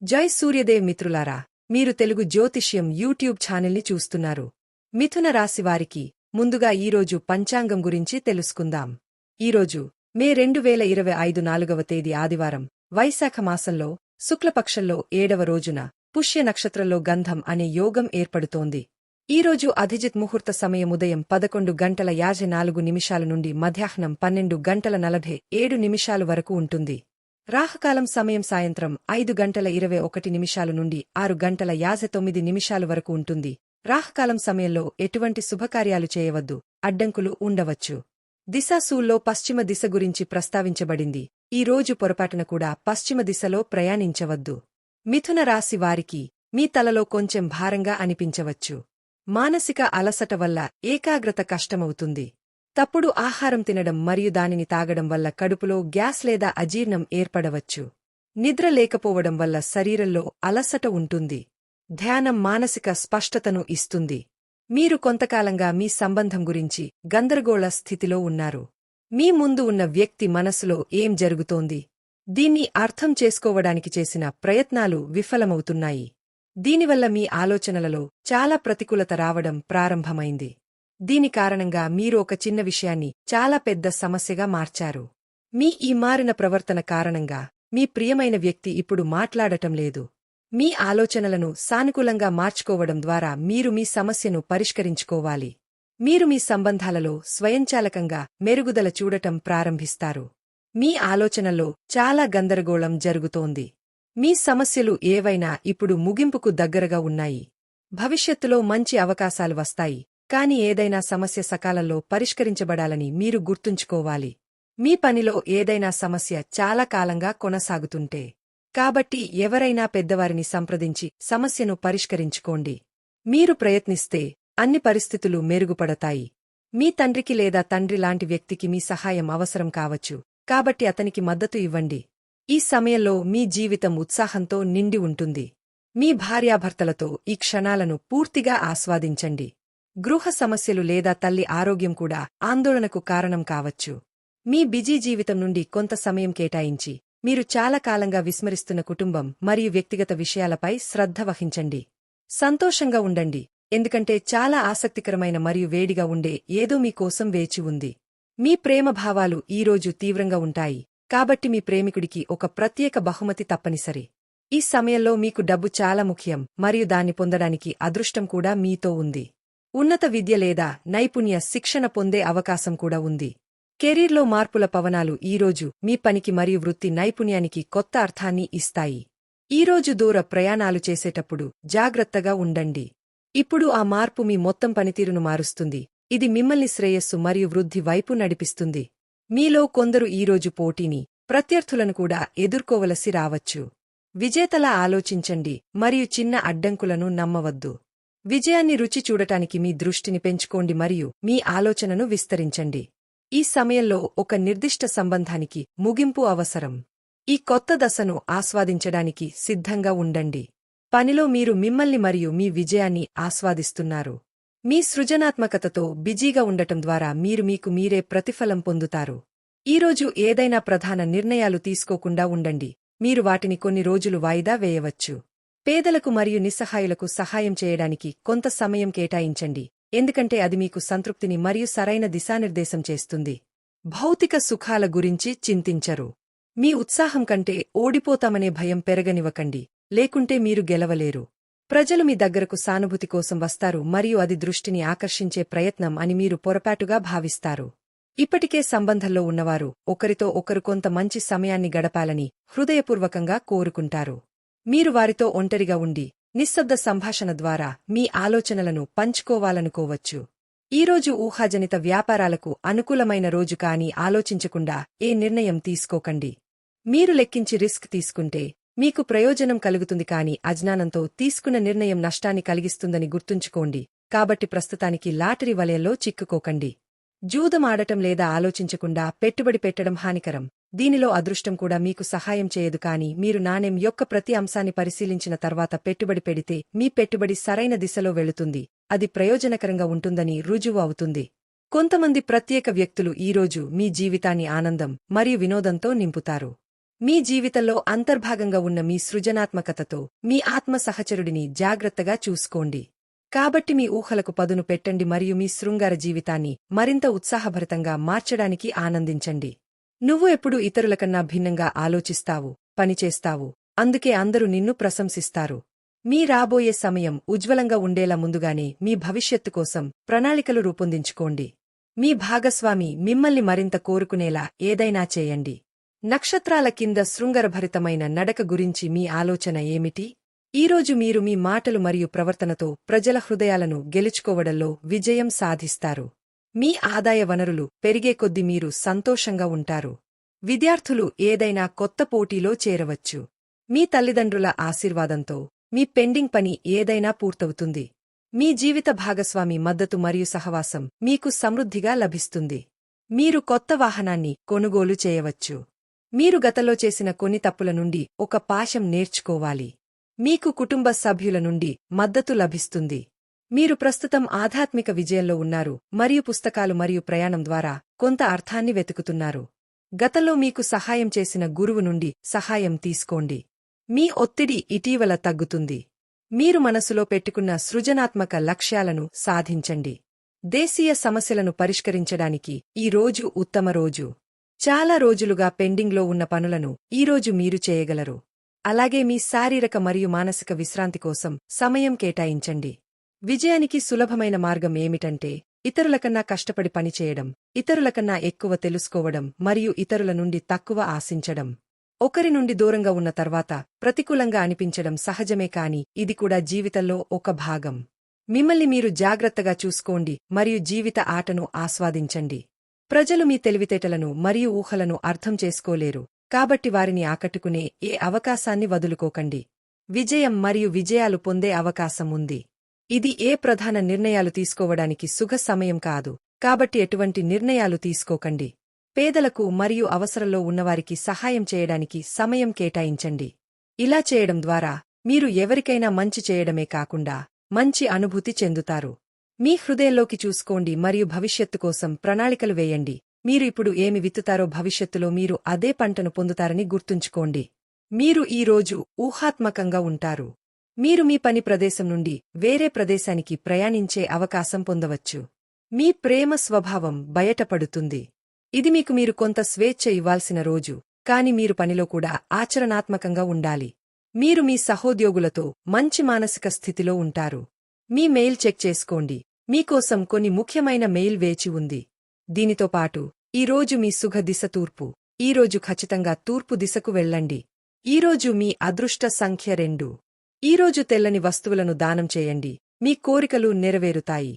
జై సూర్యదేవ్ మిత్రులారా, మీరు తెలుగు జ్యోతిష్యం యూట్యూబ్ ఛానల్ని చూస్తున్నారు. మిథున రాశివారికి ముందుగా ఈరోజు పంచాంగం గురించి తెలుసుకుందాం. ఈరోజు మే 2025 4వ తేదీ ఆదివారం, వైశాఖ మాసంలో శుక్లపక్షంలో 7వ రోజున పుష్య నక్షత్రంలో గంధం అనే యోగం ఏర్పడుతోంది. ఈరోజు అభిజిత్ ముహూర్త సమయం ఉదయం 11:54 నుండి మధ్యాహ్నం 12:47 వరకు ఉంటుంది. రాహుకాలం సమయం సాయంత్రం 5:21 నుండి 6:59 వరకు ఉంటుంది. రాహుకాలం సమయంలో ఎటువంటి శుభకార్యాలు చేయవద్దు, అడ్డంకులు ఉండవచ్చు. దిశాశూల్లో పశ్చిమ దిశ గురించి ప్రస్తావించబడింది. ఈ రోజు పొరపాటున కూడా పశ్చిమ దిశలో ప్రయాణించవద్దు. మిథున రాశి వారికి మీ తలలో కొంచెం భారంగా అనిపించవచ్చు. మానసిక అలసట వల్ల ఏకాగ్రత కష్టమవుతుంది. తప్పుడు ఆహారం తినడం మరియు దానిని తాగడం వల్ల కడుపులో గ్యాస్ లేదా అజీర్ణం ఏర్పడవచ్చు. నిద్ర లేకపోవడం వల్ల శరీరంలో అలసట ఉంటుంది. ధ్యానం మానసిక స్పష్టతను ఇస్తుంది. మీరు కొంతకాలంగా మీ సంబంధం గురించి గందరగోళ స్థితిలో ఉన్నారు. మీ ముందు ఉన్న వ్యక్తి మనసులో ఏం జరుగుతోంది? దీన్ని అర్థం చేసుకోవడానికి చేసిన ప్రయత్నాలు విఫలమవుతున్నాయి. దీనివల్ల మీ ఆలోచనలలో చాలా ప్రతికూలత రావడం ప్రారంభమైంది. దీని కారణంగా మీరు ఒక చిన్న విషయాన్ని చాలా పెద్ద సమస్యగా మార్చారు. మీ ఈ మారిన ప్రవర్తన కారణంగా మీ ప్రియమైన వ్యక్తి ఇప్పుడు మాట్లాడటం లేదు. మీ ఆలోచనలను సానుకూలంగా మార్చుకోవడం ద్వారా మీరు మీ సమస్యను పరిష్కరించుకోవాలి. మీరు మీ సంబంధాలలో స్వయంచాలకంగా మెరుగుదల చూడటం ప్రారంభిస్తారు. మీ ఆలోచనల్లో చాలా గందరగోళం జరుగుతోంది. మీ సమస్యలు ఏవైనా ఇప్పుడు ముగింపుకు దగ్గరగా ఉన్నాయి. భవిష్యత్తులో మంచి అవకాశాలు వస్తాయి. కాని ఏదైనా సమస్య సకాలంలో పరిష్కరించబడాలని మీరు గుర్తుంచుకోవాలి. మీ పనిలో ఏదైనా సమస్య చాలా కాలంగా కొనసాగుతుంటే కాబట్టి ఎవరైనా పెద్దవారిని సంప్రదించి సమస్యను పరిష్కరించుకోండి. మీరు ప్రయత్నిస్తే అన్ని పరిస్థితులు మెరుగుపడతాయి. మీ తండ్రికి లేదా తండ్రి లాంటి వ్యక్తికి మీ సహాయం అవసరం కావచ్చు, కాబట్టి అతనికి మద్దతు ఇవ్వండి. ఈ సమయంలో మీ జీవితం ఉత్సాహంతో నిండి ఉంటుంది. మీ భార్యాభర్తలతో ఈ క్షణాలను పూర్తిగా ఆస్వాదించండి. గృహ సమస్యలు లేదా తల్లి ఆరోగ్యం కూడా ఆందోళనకు కారణం కావచ్చు. మీ బిజీ జీవితం నుండి కొంత సమయం కేటాయించి మీరు చాలా కాలంగా విస్మరిస్తున్న కుటుంబం మరియు వ్యక్తిగత విషయాలపై శ్రద్ధ వహించండి. సంతోషంగా ఉండండి, ఎందుకంటే చాలా ఆసక్తికరమైన మరియు వేడిగా ఉండే ఏదో మీకోసం వేచి ఉంది. మీ ప్రేమ భావాలు ఈరోజు తీవ్రంగా ఉంటాయి, కాబట్టి మీ ప్రేమికుడికి ఒక ప్రత్యేక బహుమతి తప్పనిసరి. ఈ సమయంలో మీకు డబ్బు చాలా ముఖ్యం మరియు దాన్ని పొందడానికి అదృష్టం కూడా మీతో ఉంది. ఉన్నత విద్య లేదా నైపుణ్య శిక్షణ పొందే అవకాశం కూడా ఉంది. కెరీర్లో మార్పుల పవనాలు ఈరోజు మీ పనికి మరియు వృత్తి నైపుణ్యానికి కొత్త అర్థాన్ని ఇస్తాయి. ఈరోజు దూర ప్రయాణాలు చేసేటప్పుడు జాగ్రత్తగా ఉండండి. ఇప్పుడు ఆ మార్పు మీ మొత్తం పనితీరును మారుస్తుంది. ఇది మిమ్మల్ని శ్రేయస్సు మరియు వృద్ధి వైపు నడిపిస్తుంది. మీలో కొందరు ఈరోజు పోటీని, ప్రత్యర్థులను కూడా ఎదుర్కోవలసి రావచ్చు. విజేతలా ఆలోచించండి మరియు చిన్న అడ్డంకులను నమ్మవద్దు. విజయాన్ని రుచి చూడటానికి మీ దృష్టిని పెంచుకోండి మరియు మీ ఆలోచనను విస్తరించండి. ఈ సమయంలో ఒక నిర్దిష్ట సంబంధానికి ముగింపు అవసరం. ఈ కొత్త దశను ఆస్వాదించడానికి సిద్ధంగా ఉండండి. పనిలో మీరు మిమ్మల్ని మరియు మీ విజయాన్ని ఆస్వాదిస్తున్నారు. మీ సృజనాత్మకతతో బిజీగా ఉండటం ద్వారా మీరు మీకు మీరే ప్రతిఫలం పొందుతారు. ఈరోజు ఏదైనా ప్రధాన నిర్ణయాలు తీసుకోకుండా ఉండండి. మీరు వాటిని కొన్ని రోజులు వాయిదా వేయవచ్చు. పేదలకు మరియు నిస్సహాయులకు సహాయం చేయడానికి కొంత సమయం కేటాయించండి, ఎందుకంటే అది మీకు సంతృప్తిని మరియు సరైన దిశానిర్దేశం చేస్తుంది. భౌతిక సుఖాల గురించి చింతించరు. మీ ఉత్సాహం కంటే ఓడిపోతామనే భయం పెరగనివ్వకండి, లేకుంటే మీరు గెలవలేరు. ప్రజలు మీ దగ్గరకు సానుభూతి కోసం వస్తారు మరియు అది దృష్టిని ఆకర్షించే ప్రయత్నం అని మీరు పొరపాటుగా భావిస్తారు. ఇప్పటికే సంబంధంలో ఉన్నవారు ఒకరితో ఒకరు కొంత మంచి సమయాన్ని గడపాలని హృదయపూర్వకంగా కోరుకుంటారు. మీరు వారితో ఒంటరిగా ఉండి నిశ్శబ్ద సంభాషణ ద్వారా మీ ఆలోచనలను పంచుకోవాలనుకోవచ్చు. ఈరోజు ఊహాజనిత వ్యాపారాలకు అనుకూలమైన రోజు కానీ ఆలోచించకుండా ఏ నిర్ణయం తీసుకోకండి. మీరు లెక్కించి రిస్క్ తీసుకుంటే మీకు ప్రయోజనం కలుగుతుంది, కానీ అజ్ఞానంతో తీసుకున్న నిర్ణయం నష్టాన్ని కలిగిస్తుందని గుర్తుంచుకోండి. కాబట్టి ప్రస్తుతానికి లాటరీ వలయంలో చిక్కుకోకండి. జూదం ఆడటం లేదా ఆలోచించకుండా పెట్టుబడి పెట్టడం హానికరం. దీనిలో అదృష్టం కూడా మీకు సహాయం చేయదు, కానీ మీరు నాణెం యొక్క ప్రతి అంశాన్ని పరిశీలించిన తర్వాత పెట్టుబడి పెడితే మీ పెట్టుబడి సరైన దిశలో వెళుతుంది. అది ప్రయోజనకరంగా ఉంటుందని రుజువు అవుతుంది. కొంతమంది ప్రత్యేక వ్యక్తులు ఈరోజు మీ జీవితాన్ని ఆనందం మరియు వినోదంతో నింపుతారు. మీ జీవితంలో అంతర్భాగంగా ఉన్న మీ సృజనాత్మకతతో మీ ఆత్మ సహచరుడిని జాగ్రత్తగా చూసుకోండి. కాబట్టి మీ ఊహలకు పదును పెట్టండి మరియు మీ శృంగార జీవితాన్ని మరింత ఉత్సాహభరితంగా మార్చడానికి ఆనందించండి. నువ్వు ఎప్పుడూ ఇతరులకన్నా భిన్నంగా ఆలోచిస్తావు, పనిచేస్తావు, అందుకే అందరూ నిన్ను ప్రశంసిస్తారు. మీ రాబోయే సమయం ఉజ్వలంగా ఉండేలా ముందుగానే మీ భవిష్యత్తు కోసం ప్రణాళికలు రూపొందించుకోండి. మీ భాగస్వామి మిమ్మల్ని మరింత కోరుకునేలా ఏదైనా చేయండి. నక్షత్రాల కింద శృంగరభరితమైన నడక గురించి మీ ఆలోచన ఏమిటి? ఈరోజు మీరు మీ మాటలు మరియు ప్రవర్తనతో ప్రజల హృదయాలను గెలుచుకోవడంలో విజయం సాధిస్తారు. మీ ఆదాయ వనరులు పెరిగే కొద్దీ మీరు సంతోషంగా ఉంటారు. విద్యార్థులు ఏదైనా కొత్త పోటీలో చేరవచ్చు. మీ తల్లిదండ్రుల ఆశీర్వాదంతో మీ పెండింగ్ పని ఏదైనా పూర్తవుతుంది. మీ జీవిత భాగస్వామి మద్దతు మరియు సహవాసం మీకు సమృద్ధిగా లభిస్తుంది. మీరు కొత్త వాహనాన్ని కొనుగోలు చేయవచ్చు. మీరు గతంలో చేసిన కొన్ని తప్పుల నుండి ఒక పాఠం నేర్చుకోవాలి. మీకు కుటుంబ సభ్యుల నుండి మద్దతు లభిస్తుంది. మీరు ప్రస్తుతం ఆధ్యాత్మిక విజయంలో ఉన్నారు మరియు పుస్తకాలు మరియు ప్రయాణం ద్వారా కొంత అర్థాన్ని వెతుకుతున్నారు. గతంలో మీకు సహాయం చేసిన గురువు నుండి సహాయం తీసుకోండి. మీ ఒత్తిడి ఇటీవల తగ్గుతుంది. మీరు మనసులో పెట్టుకున్న సృజనాత్మక లక్ష్యాలను సాధించండి. దేశీయ సమస్యలను పరిష్కరించడానికి ఈ రోజు ఉత్తమ రోజు. చాలా రోజులుగా పెండింగ్లో ఉన్న పనులను ఈరోజు మీరు చేయగలరు. అలాగే మీ శారీరక మరియు మానసిక విశ్రాంతి కోసం సమయం కేటాయించండి. విజయానికి సులభమైన మార్గం ఏమిటంటే ఇతరులకన్నా కష్టపడి పనిచేయడం, ఇతరులకన్నా ఎక్కువ తెలుసుకోవడం మరియు ఇతరుల నుండి తక్కువ ఆశించడం. ఒకరి నుండి దూరంగా ఉన్న తర్వాత ప్రతికూలంగా అనిపించడం సహజమే, కాని ఇది కూడా జీవితంలో ఒక భాగం. మిమ్మల్ని మీరు జాగ్రత్తగా చూసుకోండి మరియు జీవిత ఆటను ఆస్వాదించండి. ప్రజలు మీ తెలివితేటలను మరియు ఊహలను అర్థం చేసుకోలేరు, కాబట్టి వారిని ఆకట్టుకునే ఏ అవకాశాన్ని వదులుకోకండి. విజయం మరియు విజయాలు పొందే అవకాశం ఉంది. ఇది ఏ ప్రధాన నిర్ణయాలు తీసుకోవడానికి సుఖ సమయం కాదు, కాబట్టి ఎటువంటి నిర్ణయాలు తీసుకోకండి. పేదలకు మరియు అవసరంలో ఉన్నవారికి సహాయం చేయడానికి సమయం కేటాయించండి. ఇలా చేయడం ద్వారా మీరు ఎవరికైనా మంచి చేయడమే కాకుండా మంచి అనుభూతి చెందుతారు. మీ హృదయంలోకి చూసుకోండి మరియు భవిష్యత్తు కోసం ప్రణాళికలు వేయండి. మీరు ఇప్పుడు ఏమి విత్తుతారో భవిష్యత్తులో మీరు అదే పంటను పొందుతారని గుర్తుంచుకోండి. మీరు ఈ రోజు ఊహాత్మకంగా ఉంటారు. మీరు మీ పని ప్రదేశం నుండి వేరే ప్రదేశానికి ప్రయాణించే అవకాశం పొందవచ్చు. మీ ప్రేమ స్వభావం బయటపడుతుంది. ఇది మీకు మీరు కొంత స్వేచ్ఛ ఇవ్వాల్సిన రోజు, కాని మీరు పనిలో కూడా ఆచరణాత్మకంగా ఉండాలి. మీరు మీ సహోద్యోగులతో మంచి మానసిక స్థితిలో ఉంటారు. మీ మెయిల్ చెక్ చేసుకోండి. మీకోసం కొన్ని ముఖ్యమైన మెయిల్ వేచి ఉంది. దీనితో పాటు ఈరోజు మీ సుఖ దిశ తూర్పు. ఈరోజు ఖచ్చితంగా తూర్పు దిశకు వెళ్ళండి. ఈరోజు మీ అదృష్ట సంఖ్య 2. ఈరోజు తెల్లని వస్తువులను దానం చేయండి. మీ కోరికలు నెరవేరుతాయి.